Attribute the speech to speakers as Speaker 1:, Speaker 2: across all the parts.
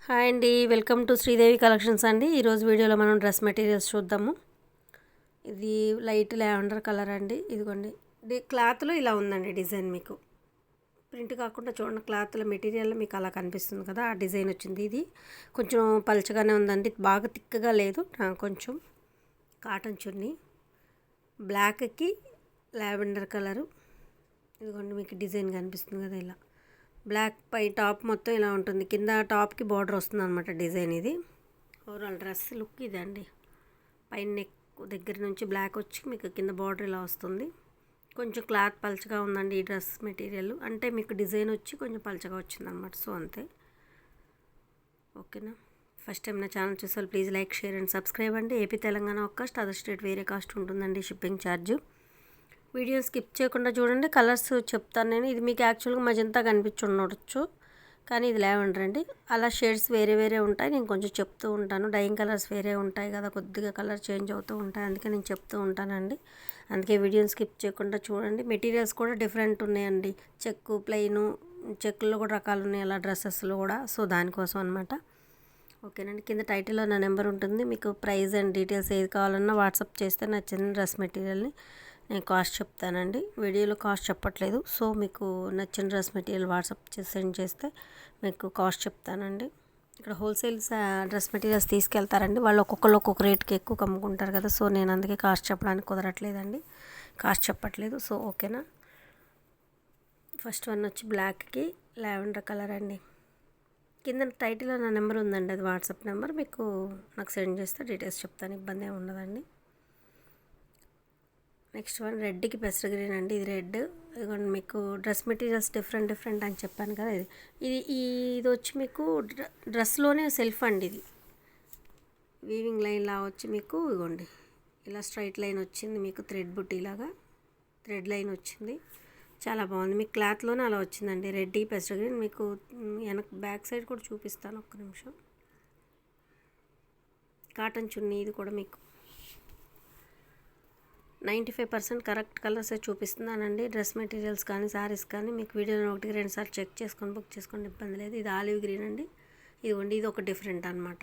Speaker 1: Hi అండి, welcome to Sridevi collections అండి. ఈరోజు వీడియోలో మనం డ్రెస్ మెటీరియల్స్ చూద్దాము. ఇది లైట్ లావెండర్ కలర్ అండి. ఇదిగోండి, క్లాత్లో ఇలా ఉందండి డిజైన్. మీకు ప్రింట్ కాకుండా చూడండి, క్లాత్లో మెటీరియల్ మీకు అలా కనిపిస్తుంది కదా, ఆ డిజైన్ వచ్చింది. ఇది కొంచెం పలుచగానే ఉందండి, బాగా తిక్కగా లేదు. కొంచెం కాటన్ చున్నీ, బ్లాక్కి లావెండర్ కలరు. ఇదిగోండి, మీకు డిజైన్ కనిపిస్తుంది కదా, ఇలా బ్లాక్ పై టాప్ మొత్తం ఇలా ఉంటుంది. కింద టాప్కి బార్డర్ వస్తుంది అనమాట డిజైన్. ఇది ఓవరాల్ డ్రెస్ లుక్ ఇదండి. పైన నెక్ దగ్గర నుంచి బ్లాక్ వచ్చి మీకు కింద బార్డర్ ఇలా వస్తుంది. కొంచెం క్లాత్ పలచగా ఉందండి ఈ డ్రెస్ మెటీరియల్. అంటే మీకు డిజైన్ వచ్చి కొంచెం పలచగా వచ్చింది అనమాట. సో అంతే, ఓకేనా. ఫస్ట్ టైం నా ఛానల్ చూసారు, please like, share and subscribe అండి. ఏపీ తెలంగాణ ఒక కాస్ట్, అదర్ స్టేట్ వేరే కాస్ట్ ఉంటుందండి షిప్పింగ్ ఛార్జ్. వీడియో స్కిప్ చేయకుండా చూడండి. కలర్స్ చెప్తాను నేను. ఇది మీకు యాక్చువల్గా మజంతా కనిపించుండొచ్చు, కానీ ఇది లావెండర్ అండి. అలా షేడ్స్ వేరే వేరే ఉంటాయి, నేను కొంచెం చెప్తూ ఉంటాను. డైయింగ్ కలర్స్ వేరే ఉంటాయి కదా, కొద్దిగా కలర్ చేంజ్ అవుతూ ఉంటాయి, అందుకే నేను చెప్తూ ఉంటానండి. అందుకే వీడియోని స్కిప్ చేయకుండా చూడండి. మెటీరియల్స్ కూడా డిఫరెంట్ ఉన్నాయండి. చెక్కు, ప్లెయిన్, చెక్కుల్లో కూడా రకాలు ఉన్నాయి, అలా డ్రెస్సెస్లో కూడా. సో దానికోసం అనమాట. ఓకేనండి. కింద టైటిల్లో నా నెంబర్ ఉంటుంది. మీకు ప్రైస్ అండ్ డీటెయిల్స్ ఏది కావాలన్నా వాట్సాప్ చేస్తే నచ్చిన డ్రెస్ మెటీరియల్ని నేను కాస్ట్ చెప్తానండి. వీడియోలో కాస్ట్ చెప్పట్లేదు. సో మీకు నచ్చిన డ్రెస్ మెటీరియల్ వాట్సాప్ సెండ్ చేస్తే మీకు కాస్ట్ చెప్తానండి. ఇక్కడ హోల్సేల్స్ డ్రెస్ మెటీరియల్స్ తీసుకెళ్తారండి. వాళ్ళు ఒక్కొక్కరు ఒక్కొక్క రేట్కి ఎక్కువ అమ్ముకుంటారు కదా. సో నేను అందుకే కాస్ట్ చెప్పడానికి కుదరట్లేదండి, కాస్ట్ చెప్పట్లేదు. సో ఓకేనా. ఫస్ట్ వన్ వచ్చి బ్లాక్కి లావెండర్ కలర్ అండి. కింద టైటిల్లో నా నెంబర్ ఉందండి, అది వాట్సాప్ నెంబర్. మీకు నాకు సెండ్ చేస్తే డీటెయిల్స్ చెప్తాను, ఇబ్బంది ఏమి ఉండదండి. నెక్స్ట్ వన్ రెడ్కి పెసర గ్రీన్ అండి. ఇది రెడ్. ఇదిగోండి, మీకు డ్రెస్ మెటీరియల్స్ డిఫరెంట్ అని చెప్పాను కదా. ఇది వచ్చి మీకు డ్రెస్లోనే సెల్ఫ్ అండి. ఇది వీవింగ్ లైన్ లా వచ్చి మీకు ఇదిగోండి ఇలా స్ట్రైట్ లైన్ వచ్చింది. మీకు థ్రెడ్ బుట్టీలాగా థ్రెడ్ లైన్ వచ్చింది, చాలా బాగుంది. మీకు క్లాత్లోనే అలా వచ్చిందండి. రెడ్కి పెసర గ్రీన్. మీకు వెనక బ్యాక్ సైడ్ కూడా చూపిస్తాను, ఒక్క నిమిషం. కాటన్ చున్నీ. ఇది కూడా మీకు 95% కరెక్ట్ కలర్సే చూపిస్తున్నానండి. డ్రెస్ మెటీరియల్స్ కానీ శారీస్ కానీ మీకు వీడియోలో 1-2 సార్లు చెక్ చేసుకొని బుక్ చేసుకోండి, ఇబ్బంది లేదు. ఇది ఆలివ్ గ్రీన్ అండి. ఇదిగోండి, ఇది ఒక డిఫరెంట్ అనమాట.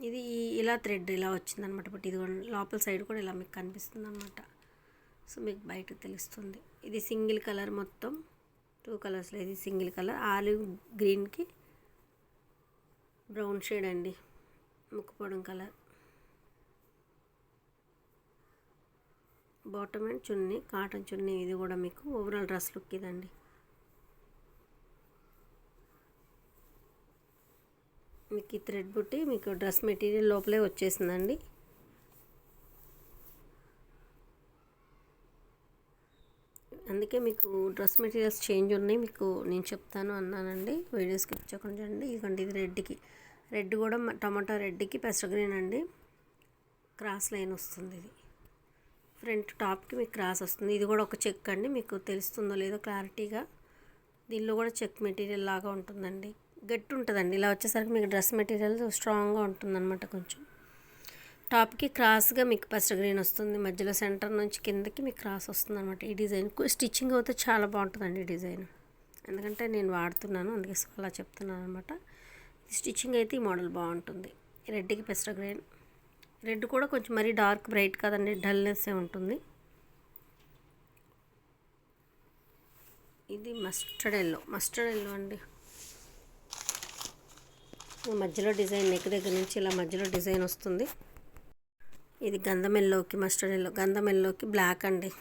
Speaker 1: ఇది ఇలా థ్రెడ్ ఇలా వచ్చిందనమాట. బట్ ఇదిగోండి, లోపల సైడ్ కూడా ఇలా మీకు కనిపిస్తుంది అనమాట. సో మీకు బయటకు తెలుస్తుంది. ఇది సింగిల్ కలర్, మొత్తం 2 కలర్స్లో ఇది సింగిల్ కలర్. ఆలివ్ గ్రీన్కి బ్రౌన్ షేడ్ అండి, ముక్కుపొడం colour. Bottom and chunni, cotton chunni. ఇది కూడా మీకు ఓవరాల్ డ్రెస్ లుక్ ఇదండి. మీకు ఈ థ్రెడ్ బుట్టి మీకు డ్రెస్ మెటీరియల్ లోపలే వచ్చేసిందండి. అందుకే మీకు డ్రెస్ మెటీరియల్స్ చేంజ్ ఉన్నాయి, మీకు నేను చెప్తాను అన్నానండి. వీడియో స్కిప్ చేయకుండా చూడండి. ఇదిగోండి, ఇది రెడ్కి. రెడ్ కూడా టమాటా రెడ్కి పెసర గ్రీన్ అండి. క్రాస్ లైన్ వస్తుంది. ఇది ఫ్రంట్ టాప్కి మీకు క్రాస్ వస్తుంది. ఇది కూడా ఒక చెక్ అండి, మీకు తెలుస్తుందో లేదో క్లారిటీగా. దీనిలో కూడా చెక్ మెటీరియల్ లాగా ఉంటుందండి, గట్టి ఉంటుందండి. ఇలా వచ్చేసరికి మీకు డ్రెస్ మెటీరియల్ స్ట్రాంగ్గా ఉంటుందన్నమాట. కొంచెం టాప్కి క్రాస్గా మీకు పెసర గ్రీన్ వస్తుంది, మధ్యలో సెంటర్ నుంచి కిందకి మీకు క్రాస్ వస్తుంది అనమాట. ఈ డిజైన్ స్టిచ్చింగ్ అయితే చాలా బాగుంటుందండి ఈ డిజైన్, ఎందుకంటే నేను వాడుతున్నాను, అందుకే అలా చెప్తున్నాను అనమాట. స్టిచ్చింగ్ అయితే ఈ మోడల్ బాగుంటుంది. రెడ్కి పెసర గ్రీన్. రెడ్ కూడా కొంచెం మరీ డార్క్ బ్రైట్ కాదండి, డల్నెస్సే ఉంటుంది. ఇది మస్టర్డ్ ఎల్లో అండి. మధ్యలో డిజైన్ నెక్ దగ్గర నుంచి ఇలా మధ్యలో డిజైన్ వస్తుంది. ఇది గంధం ఎల్లోకి మస్టర్డ్ ఎల్లో, గంధం ఎల్లోకి బ్లాక్ అండి.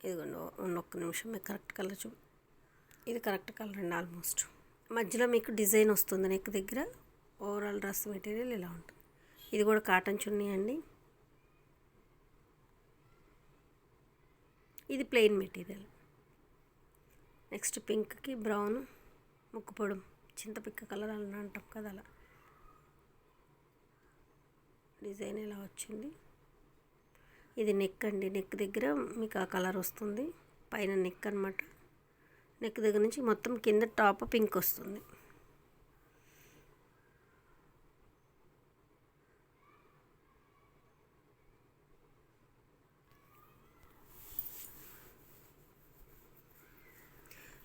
Speaker 1: ఇదిగోండి, ఒక్క నిమిషం, మీకు కరెక్ట్ కలర్ ఇది కరెక్ట్ కలర్ అండి ఆల్మోస్ట్. మధ్యలో మీకు డిజైన్ వస్తుంది నెక్ దగ్గర. ఓవరాల్ డ్రెస్ మెటీరియల్ ఇలా ఉంటుంది. ఇది కూడా కాటన్ చున్నీ అండి. ఇది ప్లెయిన్ మెటీరియల్. నెక్స్ట్ పింక్కి బ్రౌన్, ముక్కుపొడం, చింతపిక్క కలర్ అని అంటాం కదా, అలా డిజైన్ ఇలా వచ్చింది. ఇది నెక్ అండి. నెక్ దగ్గర మీకు ఆ కలర్ వస్తుంది, పైన నెక్ అనమాట. నెక్ దగ్గర నుంచి మొత్తం కింద టాప్ పింక్ వస్తుంది.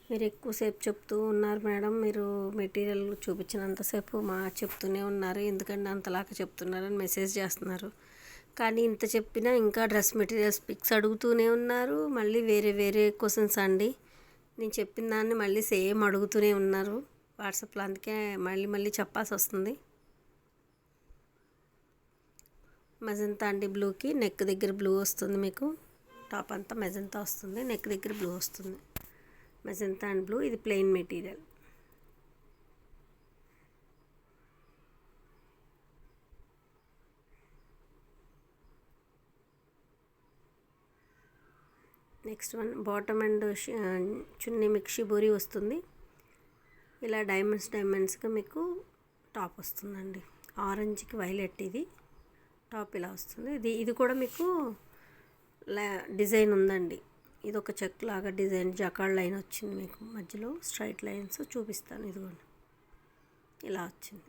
Speaker 1: మీరు ఎక్కువసేపు చెప్తూ ఉన్నారు మేడం, మీరు మెటీరియల్ చూపించినంతసేపు చెప్తూనే ఉన్నారు, ఎందుకంటే అంతలాగా చెప్తున్నారని మెసేజ్ చేస్తున్నారు. కానీ ఇంత చెప్పినా ఇంకా డ్రెస్ మెటీరియల్స్ పిక్స్ అడుగుతూనే ఉన్నారు. మళ్ళీ వేరే వేరే క్వశ్చన్స్ అండి. నేను చెప్పిన దాన్ని మళ్ళీ సేమ్ అడుగుతూనే ఉన్నారు వాట్సాప్లో, అందుకే మళ్ళీ మళ్ళీ చెప్పాల్సి వస్తుంది. మెజంతా అండి, బ్లూకి నెక్ దగ్గర బ్లూ వస్తుంది, మీకు టాప్ అంతా మెజంతా వస్తుంది, నెక్ దగ్గర బ్లూ వస్తుంది. మెజంతా అండ్ బ్లూ, ఇది plain material. Next one bottom and chunni మీకు షిబోరి వస్తుంది. ఇలా డైమండ్స్గా మీకు టాప్ వస్తుందండి. ఆరెంజ్కి వైలెట్, ఇది టాప్ ఇలా వస్తుంది. ఇది కూడా మీకు డిజైన్ ఉందండి. ఇది ఒక చెక్ లాగా డిజైన్, జకార్డ్ లైన్ వచ్చింది మీకు మధ్యలో స్ట్రైట్ లైన్స్ చూపిస్తాను. ఇదిగోండి ఇలా వచ్చింది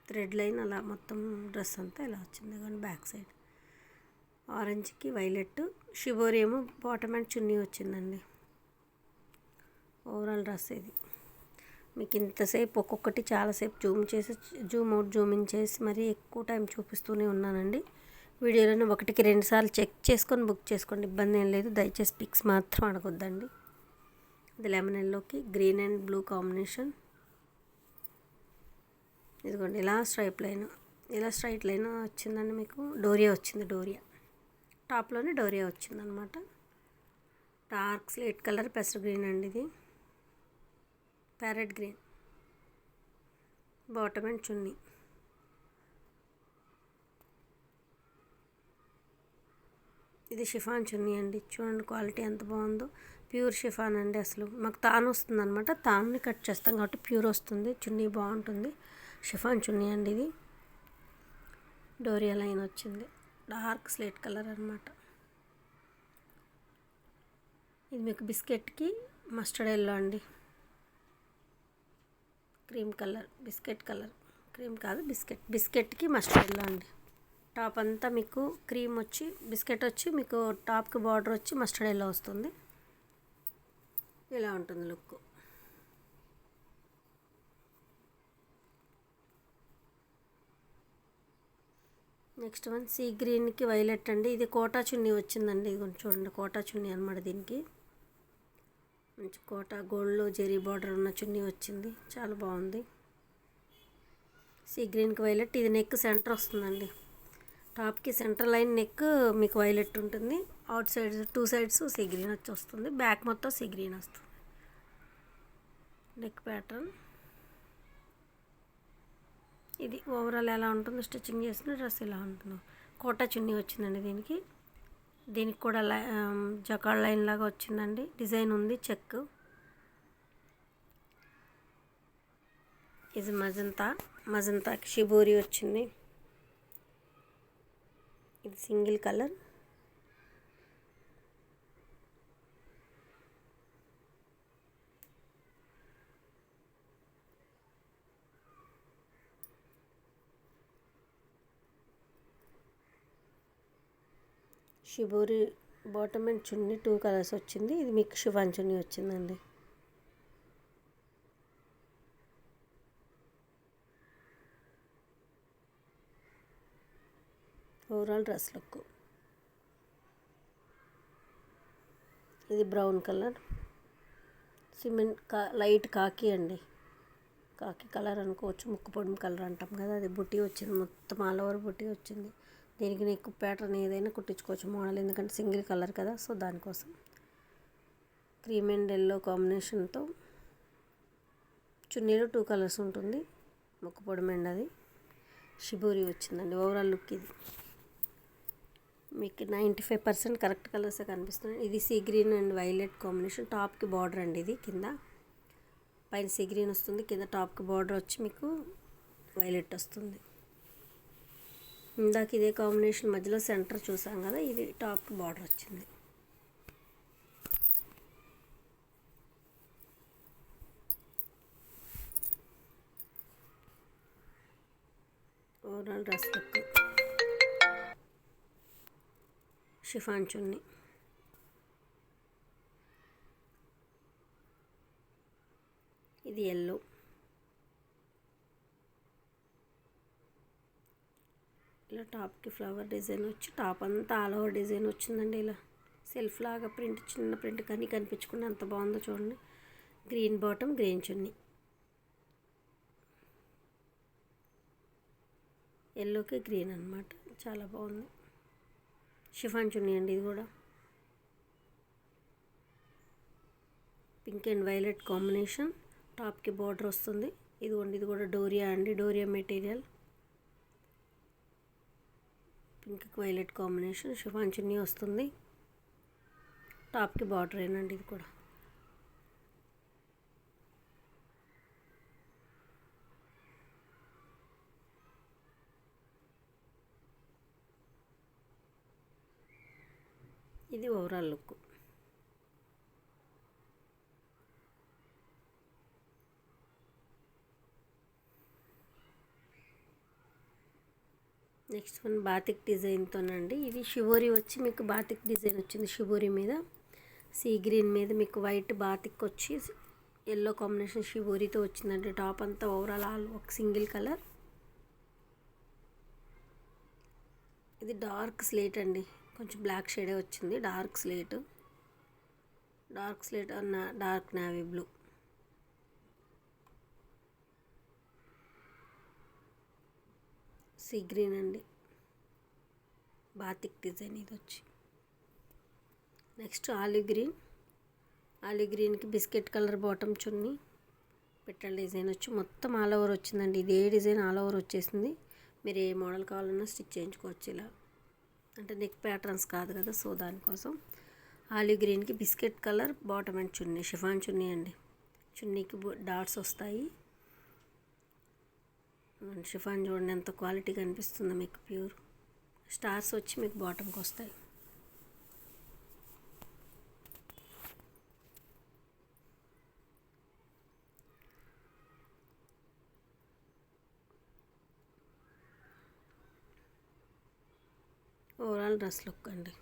Speaker 1: థ్రెడ్ లైన్, అలా మొత్తం డ్రెస్ అంతా ఇలా వచ్చింది. ఇదిగోండి బ్యాక్ సైడ్ ఆరెంజ్కి వైలెట్, షిబోరి ఏమో బాటమ్ అండ్ చున్నీ వచ్చిందండి. ఓవరాల్ డ్రెస్ ఇది. మీకు ఇంతసేపు ఒక్కొక్కటి చాలాసేపు జూమ్ అవుట్ జూమ్ ఇన్ చేసి మరీ ఎక్కువ టైం చూపిస్తూనే ఉన్నానండి. వీడియోలను 1కి 2 సార్లు చెక్ చేసుకొని బుక్ చేసుకోండి, ఇబ్బంది ఏం లేదు. దయచేసి పిక్స్ మాత్రం అడగొద్దండి. ఇది లెమన్ ఎల్లోకి గ్రీన్ అండ్ బ్లూ కాంబినేషన్. ఇదిగోండి ఇలా స్ట్రైట్ లైన్ వచ్చిందండి. మీకు డోరియా వచ్చింది, డోరియా టాప్లోనే డోరియా వచ్చిందనమాట. డార్క్ స్లేట్ కలర్ పెసర్ గ్రీన్ అండి, ఇది ప్యారెట్ గ్రీన్. బాటమ్ అండ్ చున్నీ. ఇది షిఫాన్ చున్నీ అండి, చూడండి క్వాలిటీ ఎంత బాగుందో. ప్యూర్ షిఫాన్ అండి, అసలు మాకు తాను వస్తుంది అనమాట, తాన్ని కట్ చేస్తాం కాబట్టి ప్యూర్ వస్తుంది. చున్నీ బాగుంటుంది. షిఫాన్ చున్నీ అండి, ఇది డోరియా లైన్ వచ్చింది, డార్క్ స్లేట్ కలర్ అనమాట. ఇది మీకు బిస్కెట్కి మస్టర్డ్ ఎల్లో అండి, క్రీమ్ కలర్, బిస్కెట్కి మస్టర్డ్ ఎల్లో అండి. టాప్ అంతా మీకు క్రీమ్ వచ్చి బిస్కెట్ వచ్చి మీకు టాప్కి బార్డర్ వచ్చి మస్టర్డ్ ఎల్లో వస్తుంది. ఇలా ఉంటుంది లుక్. నెక్స్ట్ వన్ సీ గ్రీన్కి వైలెట్ అండి, ఇది కోటా చున్నీ వచ్చిందండి. ఇది చూడండి కోటా చున్నీ అనమాట. దీనికి మంచి కోటా గోల్డ్లో జెరీ బార్డర్ ఉన్న చున్నీ వచ్చింది, చాలా బాగుంది. సీ గ్రీన్కి వైలెట్, ఇది నెక్ సెంటర్ వస్తుందండి. టాప్కి సెంటర్ లైన్ నెక్ మీకు వైలెట్ ఉంటుంది, out side 2 sides sea green వచ్చి వస్తుంది, బ్యాక్ మొత్తం సీ గ్రీన్ వస్తుంది. నెక్ ప్యాటర్న్ ఇది. ఓవరాల్ ఎలా ఉంటుంది, స్టిచ్చింగ్ చేసిన డ్రెస్ ఇలా ఉంటుంది. కోటా చున్నీ వచ్చిందండి దీనికి కూడా జకార్డ్ లైన్ లాగా వచ్చిందండి, డిజైన్ ఉంది చెక్. ఇది మజంతాకి షిబోరి వచ్చింది, ఇది single colour. Shibori bottom and chunni 2 colours వచ్చింది. ఇది మీకు షిఫాన్ చున్నీ వచ్చిందండి. ఓవరాల్ డ్రెస్ లుక్ ఇది బ్రౌన్ కలర్, సిమెంట్ లైట్ కాకి అండి, కాకి కలర్ అనుకోవచ్చు, ముక్కు పొడుము కలర్ అంటాం కదా, అది బుట్టి వచ్చింది, మొత్తం ఆల్ ఓవర్ బుట్టి వచ్చింది. దీనికి నెక్ ప్యాటర్న్ ఏదైనా కుట్టించుకోవచ్చు మోడల్, ఎందుకంటే సింగిల్ కలర్ కదా, సో దానికోసం. క్రీమ్ అండ్ ఎల్లో కాంబినేషన్తో చున్నీలో 2 కలర్స్ ఉంటుంది, ముక్కు పొడుము అండ్ అది షిబోరి వచ్చిందండి. ఓవరాల్ లుక్ ఇది. మీకు 95% కరెక్ట్ కలర్సే కనిపిస్తున్నాయి. ఇది sea green and violet combination, టాప్కి బార్డర్ అండి, ఇది కింద పైన సీ గ్రీన్ వస్తుంది, కింద టాప్కి బార్డర్ వచ్చి మీకు వైలెట్ వస్తుంది. ఇందాక ఇదే కాంబినేషన్ మధ్యలో సెంటర్ చూసాం కదా, ఇది టాప్కి బార్డర్ వచ్చింది. ఓవరాల్ డ్రెస్ లుక్ షిఫాన్ చున్నీ. ఇది ఎల్లో. ఇలా టాప్కి ఫ్లవర్ డిజైన్ వచ్చి టాప్ అంతా ఆల్ ఓవర్ డిజైన్ వచ్చిందండి. ఇలా సెల్ఫ్ లాగా ప్రింట్, చిన్న ప్రింట్ కానీ కనిపించకుండా అంత బాగుందో చూడండి. గ్రీన్ బాటమ్, గ్రీన్ చున్నీ, ఎల్లోకి గ్రీన్ అనమాట. చాలా బాగుంది. షిఫాన్ చున్నీ అండి ఇది కూడా. పింక్ అండ్ వైలెట్ కాంబినేషన్, టాప్కి బార్డర్ వస్తుంది. ఇదిగోండి, ఇది కూడా డోరియా అండి, doria material. Pink violet combination chiffon chunni వస్తుంది. టాప్కి బార్డర్ ఏనండి ఇది కూడా. ఇది overall look. Next one batik డిజైన్తోనండి. ఇది షిబోరి వచ్చి మీకు బాతిక్ డిజైన్ వచ్చింది. షిబోరి మీద సీ గ్రీన్ మీద మీకు వైట్ బాతిక్ వచ్చి ఎల్లో కాంబినేషన్ షిబోరితో వచ్చిందండి. టాప్ అంతా ఓవరాల్ ఆల్ ఒక సింగిల్ కలర్. ఇది డార్క్ స్లేట్ అండి, కొంచెం బ్లాక్ షేడే వచ్చింది. డార్క్ స్లేట్ అన్న dark navy blue. Sea green అండి, బాతిక్ డిజైన్ ఇది వచ్చి. నెక్స్ట్ ఆలివ్ గ్రీన్కి బిస్కెట్ కలర్ బాటమ్ చున్నీ, పెట్టల్ డిజైన్ వచ్చి మొత్తం ఆల్ ఓవర్ వచ్చిందండి. ఇదే డిజైన్ ఆల్ ఓవర్ వచ్చేసింది. మీరు ఏ మోడల్ కావాలన్నా స్టిచ్ చేయించుకోవచ్చు. ఇలా అంటే నెక్ ప్యాటర్న్స్ కాదు కదా, సో దానికోసం. ఆలివ్ గ్రీన్కి biscuit colour bottom and chunni, chiffon chunni అండి. చున్నీకి డాట్స్ వస్తాయి. షిఫాన్ చూడండి ఎంత క్వాలిటీగా అనిపిస్తుందో మీకు. ప్యూర్ స్టార్స్ వచ్చి మీకు బాటమ్కి వస్తాయి. ఓవరాల్ డ్రెస్ లుక్ అండి.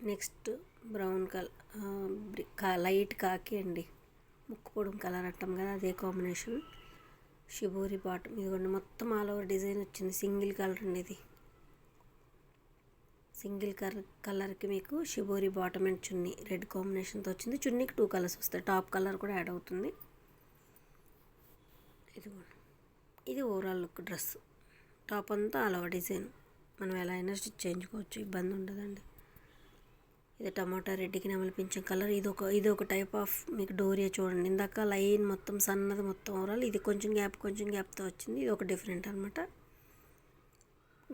Speaker 1: నెక్స్ట్ బ్రౌన్ కలర్, లైట్ కాకి అండి, ముక్కు పొడుం కలర్ అంటాం కదా, అదే కాంబినేషన్. షిబోరి బాటమ్, ఇదిగోండి మొత్తం ఆల్ ఓవర్ డిజైన్ వచ్చింది. సింగిల్ కలర్ అండి ఇది. సింగిల్ కలర్కి మీకు shibori bottom and chunni red కాంబినేషన్తో వచ్చింది. చున్నీకి 2 కలర్స్ వస్తాయి, టాప్ కలర్ కూడా యాడ్ అవుతుంది. ఇది ఓవరాల్ లుక్ డ్రెస్. టాప్ అంతా ఆల్ ఓవర్ డిజైన్, మనం ఎలా అయినా స్టిచ్ చేయించుకోవచ్చు, ఇబ్బంది ఉండదండి. ఇది టమాటా రెడ్డికి నెమలి పింఛం కలర్. ఇది ఒక టైప్ ఆఫ్ మీకు డోరియా చూడండి. ఇందాక లైన్ మొత్తం సన్నది మొత్తం ఓవరాల్, ఇది కొంచెం గ్యాప్తో వచ్చింది. ఇది ఒక డిఫరెంట్ అనమాట.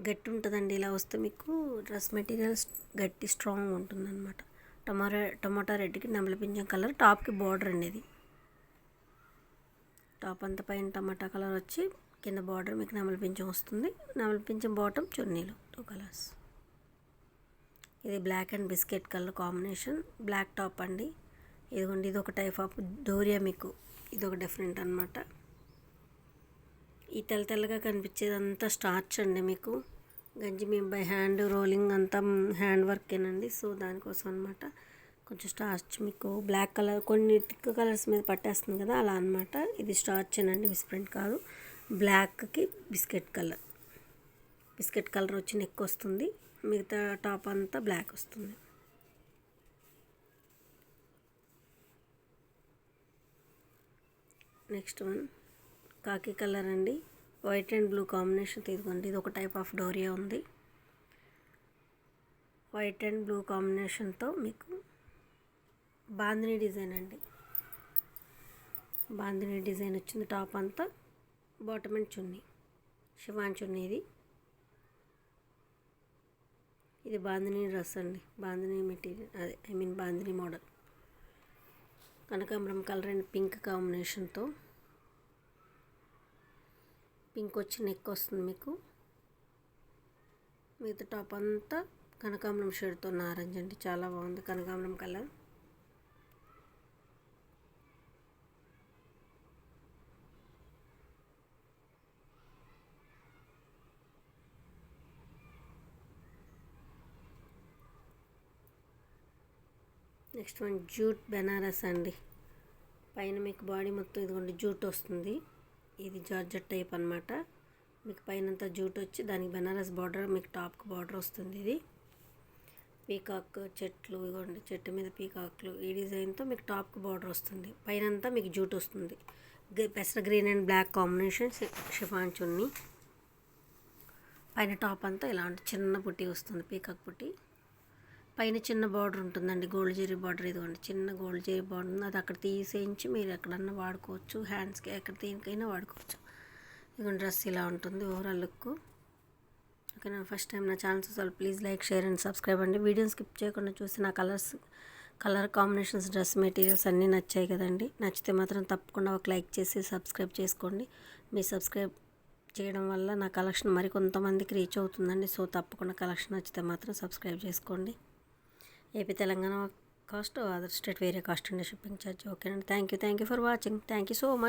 Speaker 1: గట్టి ఉంటుందండి. ఇలా వస్తే మీకు డ్రెస్ మెటీరియల్ గట్టి స్ట్రాంగ్ ఉంటుంది అనమాట. టమాటా రెడ్కి నెమలి పింఛం కలర్, టాప్కి బార్డర్ అండి. ఇది టాప్ అంతా పైన టమాటా కలర్ వచ్చి కింద బార్డర్ మీకు నెమలి పింఛం వస్తుంది. నెమలి పింఛం బాటమ్, చున్నీలో 2 కలర్స్. ఇది black and biscuit colour combination, black top అండి. ఇదిగోండి, ఇది ఒక టైప్ ఆఫ్ డోరియా మీకు. ఇది ఒక డిఫరెంట్ అనమాట. ఈ తెల్లగా కనిపించేదంతా స్టార్చ్ అండి మీకు. గంజి మీ బై హ్యాండ్ రోలింగ్ అంతా హ్యాండ్ వర్కేనండి, సో దానికోసం అనమాట. కొంచెం స్టార్చ్ మీకు బ్లాక్ కలర్ కొన్ని థిక్ కలర్స్ మీద పట్టేస్తుంది కదా, అలా అనమాట. ఇది స్టార్చ్ అనండి, మిస్ప్రింట్ కాదు. బ్లాక్కి బిస్కెట్ కలర్ వచ్చి నెక్ వస్తుంది. మిగతా టాప్ అంతా బ్లాక్ వస్తుంది. నెక్స్ట్ వన్ కాకి కలర్ అండి, వైట్ అండ్ బ్లూ కాంబినేషన్. తీసుకోండి, ఇది ఒక టైప్ ఆఫ్ డోరియా ఉంది. వైట్ అండ్ బ్లూ కాంబినేషన్తో మీకు బాందిని డిజైన్ అండి. బాందిని డిజైన్ వచ్చింది. టాప్ అంతా బాటమ్ అండ్ చున్నీ, షిఫాన్ చున్నీ. ఇది బాందిని డ్రెస్ అండి, బాందిని మెటీరియల్, అదే బాందిని మోడల్. కనకాంబరం కలర్ అండ్ పింక్ కాంబినేషన్తో, పింక్ వచ్చి నెక్ వస్తుంది మీకు. మిగతా టాప్ అంతా కనకాంబరం షేడ్తో నారంజ్ అండి, చాలా బాగుంది కనకాంబరం colour. Next one jute Banaras అండి. పైన మీకు బాడీ మొత్తం ఇదిగోండి జూట్ వస్తుంది. ఇది జార్జెట్ టైప్ అనమాట. మీకు పైనంతా జూట్ వచ్చి దానికి బెనారస్ బార్డర్, మీకు టాప్కి బార్డర్ వస్తుంది. ఇది పీకాక్ చెట్లు, ఇదిగోండి చెట్టు మీద పీకాక్లు, ఈ డిజైన్తో మీకు టాప్కి బార్డర్ వస్తుంది. పైనంతా మీకు జూట్ వస్తుంది. పెసర green and black combination chiffon chunni. పైన టాప్ అంతా ఇలాంటి చిన్న పుట్టి వస్తుంది, పీకాక్ పుట్టి. పైన చిన్న బార్డర్ ఉంటుందండి, గోల్డ్ జరీ బార్డర్. ఇదిగోండి చిన్న గోల్డ్ జరీ బార్డర్ ఉంది, అది అక్కడ తీసేయించి మీరు ఎక్కడన్నా వాడుకోవచ్చు, హ్యాండ్స్కి ఎక్కడ దేనికైనా వాడుకోవచ్చు. ఇదిగోండి డ్రెస్ ఇలా ఉంటుంది ఓవరాల్ లుక్. ఓకేనా, ఫస్ట్ టైం నా ఛానల్ చూసారు please like, share and subscribe అండి. వీడియోని స్కిప్ చేయకుండా చూసి నా కలర్ కాంబినేషన్స్, డ్రెస్ మెటీరియల్స్ అన్నీ నచ్చాయి కదండి. నచ్చితే మాత్రం తప్పకుండా ఒక లైక్ చేసి సబ్స్క్రైబ్ చేసుకోండి. మీ సబ్స్క్రైబ్ చేయడం వల్ల నా కలెక్షన్ మరి కొంతమందికి రీచ్ అవుతుందండి. సో తప్పకుండా కలెక్షన్ నచ్చితే మాత్రం సబ్స్క్రైబ్ చేసుకోండి. AP Telangana cost, other state వేరే కాస్ట్ అండి షిప్పింగ్ ఛార్జ్. ఓకేనండి, thank you for watching. Thank you so much.